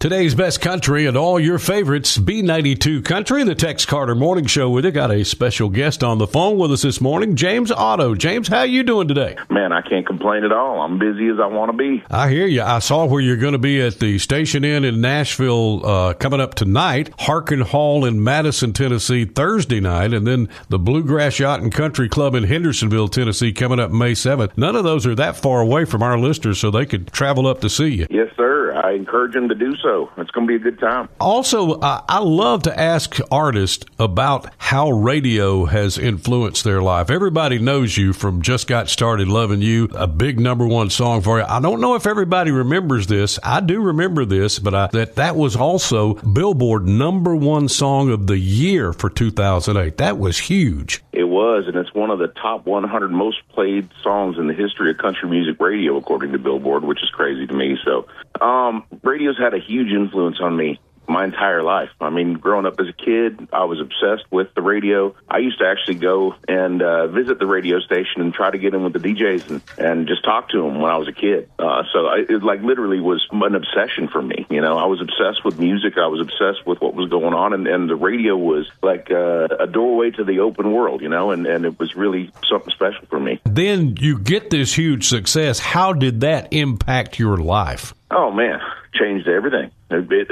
Today's best country and all your favorites, B92 Country, the Tex Carter Morning Show with you. Got a special guest on the phone with us this morning, James Otto. James, how you doing today? Man, I can't complain at all. I'm busy as I want to be. I hear you. I saw where you're going to be at the Station Inn in Nashville coming up tonight, Harkin Hall in Madison, Tennessee, Thursday night, and then the Bluegrass Yacht and Country Club in Hendersonville, Tennessee, coming up May 7th. None of those are that far away from our listeners, so they could travel up to see you. Yes, sir. I encourage them to do so. It's going to be a good time. Also, I love to ask artists about how radio has influenced their life. Everybody knows you from Just Got Started Loving You, a big number one song for you. I don't know if everybody remembers this. I do remember this, but that was also Billboard number one song of the year for 2008. That was huge. It was, and it's one of the top 100 most played songs in the history of country music radio, according to Billboard, which is crazy to me. So, radio's had a huge influence on me my entire life. I mean, growing up as a kid, I was obsessed with the radio. I used to actually go and visit the radio station and try to get in with the DJs and just talk to them when I was a kid. It literally was an obsession for me. You know, I was obsessed with music. I was obsessed with what was going on, and the radio was like a doorway to the open world, you know, and it was really something special for me. Then you get this huge success. How did that impact your life? Oh, man, changed everything.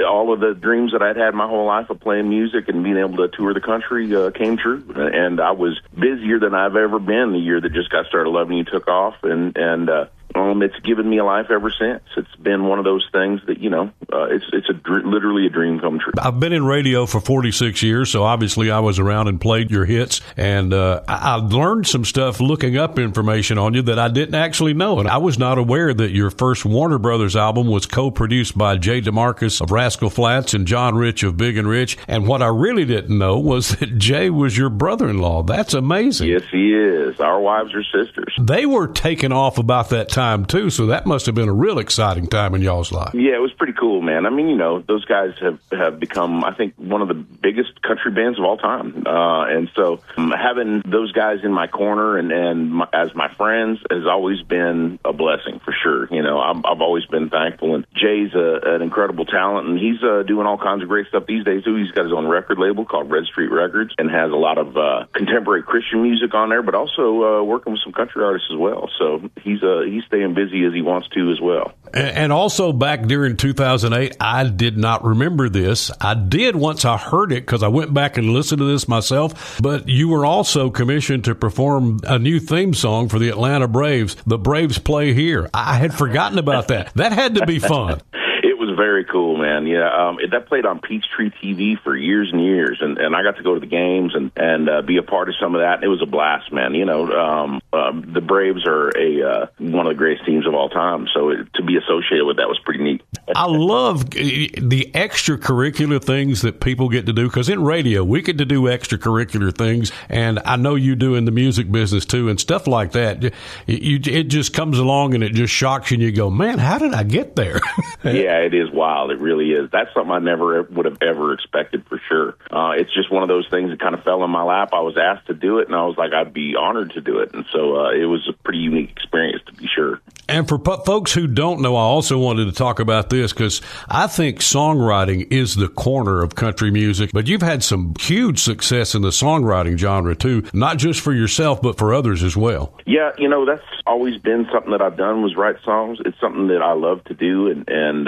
All of the dreams that I'd had my whole life of playing music and being able to tour the country came true. And I was busier than I've ever been the year that Just Got Started Loving You took off. And it's given me a life ever since. It's been one of those things that, you know, it's literally a dream come true. I've been in radio for 46 years, so obviously I was around and played your hits. And I learned some stuff looking up information on you that I didn't actually know. And I was not aware that your first Warner Brothers album was co-produced by Jay DeMarcus of Rascal Flatts and John Rich of Big and Rich. And what I really didn't know was that Jay was your brother-in-law. That's amazing. Yes, he is. Our wives are sisters. They were taking off about that time, too, so that must have been a real exciting time in y'all's life. Yeah, it was pretty cool, man. I mean, you know, those guys have become, I think, one of the biggest country bands of all time. And so having those guys in my corner and as my friends has always been a blessing, for sure. You know, I've always been thankful. And Jay's an incredible talent, and he's doing all kinds of great stuff these days, too. He's got his own record label called Red Street Records and has a lot of contemporary Christian music on there, but also working with some country artists as well. So he's staying busy as he wants to as well. And also back during 2008, I did not remember this. I did once I heard it because I went back and listened to this myself, but you were also commissioned to perform a new theme song for the Atlanta Braves, The Braves Play Here. I had forgotten about that. That had to be fun. It was very cool, man. Yeah, that played on Peachtree TV for years and years, and I got to go to the games and be a part of some of that. It was a blast, man. You know, the Braves are one of the greatest teams of all time, so to be associated with that was pretty neat. I love the extracurricular things that people get to do, because in radio, we get to do extracurricular things, and I know you do in the music business, too, and stuff like that. It just comes along, and it just shocks you, and you go, man, how did I get there? Yeah, it is wild. It really is. That's something I never would have ever expected, for sure. It's just one of those things that kind of fell in my lap. I was asked to do it, and I was like, I'd be honored to do it. And so it was a pretty unique experience, to be sure. And for folks who don't know, I also wanted to talk about this because I think songwriting is the corner of country music, but you've had some huge success in the songwriting genre, too, not just for yourself, but for others as well. Yeah, you know, that's always been something that I've done, was write songs. It's something that I love to do and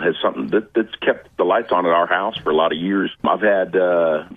has something that's kept the lights on at our house for a lot of years. I've had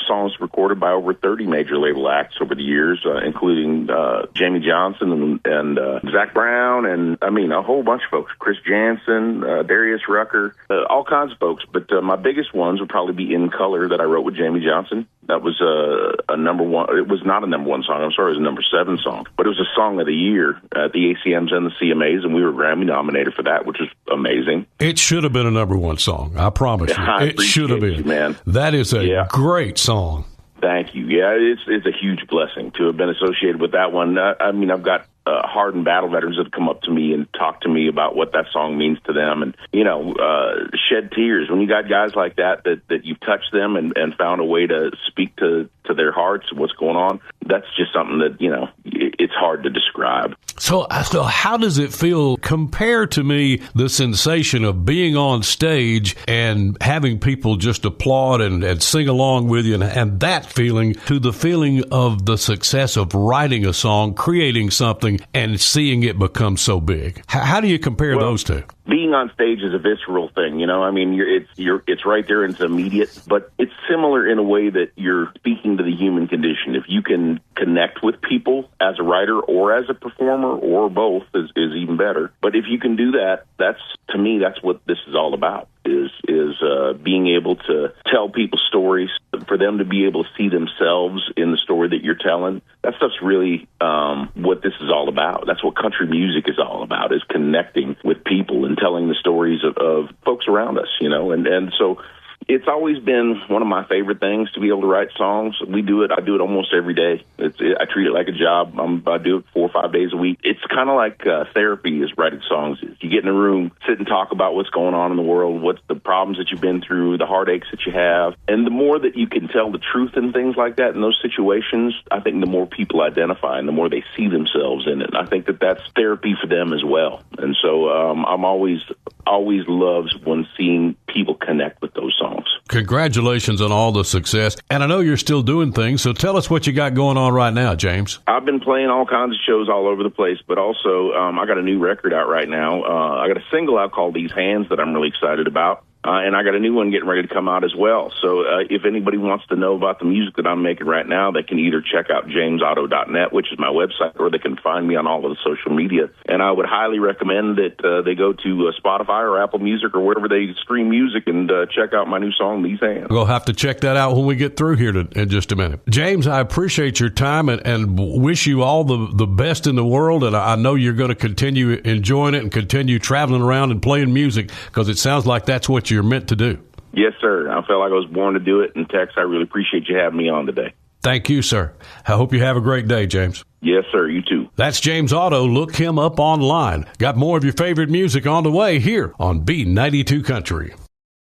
songs recorded by over 30 major label acts over the years, including Jamie Johnson and Zach Brown, and I mean, a whole bunch of folks, Chris Jansen, Darius Rucker, all kinds of folks. But my biggest ones would probably be In Color, that I wrote with Jamie Johnson. That was a number one. It was not a number one song. I'm sorry, it was a number 7 song. But it was a song of the year at the ACMs and the CMAs, and we were Grammy nominated for that, which was amazing. It should have been a number one song. I promise you. It should have been. You, man. That is a great song. Thank you. Yeah, it's a huge blessing to have been associated with that one. I mean, I've got hardened battle veterans that have come up to me and talked to me about what that song means to them, and you know, shed tears when you got guys like that you've touched them and found a way to speak to their hearts and what's going on. That's just something that, you know, it's hard to describe. So how does it feel? Compare to me the sensation of being on stage and having people just applaud and sing along with you, and that feeling to the feeling of the success of writing a song, creating something, and seeing it become so big. How do you compare those two? Being on stage is a visceral thing, I mean, it's right there and it's immediate, but it's similar in a way that you're speaking to the human condition. If you can connect with people as a writer or as a performer or both is even better. But if you can do that, to me, that's what this is all about. Is being able to tell people stories, for them to be able to see themselves in the story that you're telling. That stuff's really what this is all about. That's what country music is all about, is connecting with people and telling the stories of folks around us, and so it's always been one of my favorite things to be able to write songs. I do it almost every day. I treat it like a job. I do it 4 or 5 days a week. It's kind of like therapy is writing songs. You get in a room, sit and talk about what's going on in the world, what's the problems that you've been through, the heartaches that you have. And the more that you can tell the truth in things like that in those situations, I think the more people identify and the more they see themselves in it. And I think that that's therapy for them as well. And so I'm always loves when seeing people connect with those songs. Congratulations on all the success. And I know you're still doing things, so tell us what you got going on right now, James. I've been playing all kinds of shows all over the place, but also I got a new record out right now. I got a single out called These Hands that I'm really excited about. And I got a new one getting ready to come out as well. So if anybody wants to know about the music that I'm making right now, they can either check out jamesotto.net, which is my website, or they can find me on all of the social media. And I would highly recommend that they go to Spotify or Apple Music or wherever they stream music and check out my new song, These Hands. We'll have to check that out when we get through here in just a minute. James, I appreciate your time and wish you all the best in the world. And I know you're going to continue enjoying it and continue traveling around and playing music, because it sounds like that's what you're meant to do. Yes, sir. I felt like I was born to do it. And Tex, I really appreciate you having me on today. Thank you, sir. I hope you have a great day, James. Yes, sir. You too. That's James Otto. Look him up online. Got more of your favorite music on the way here on B92 Country.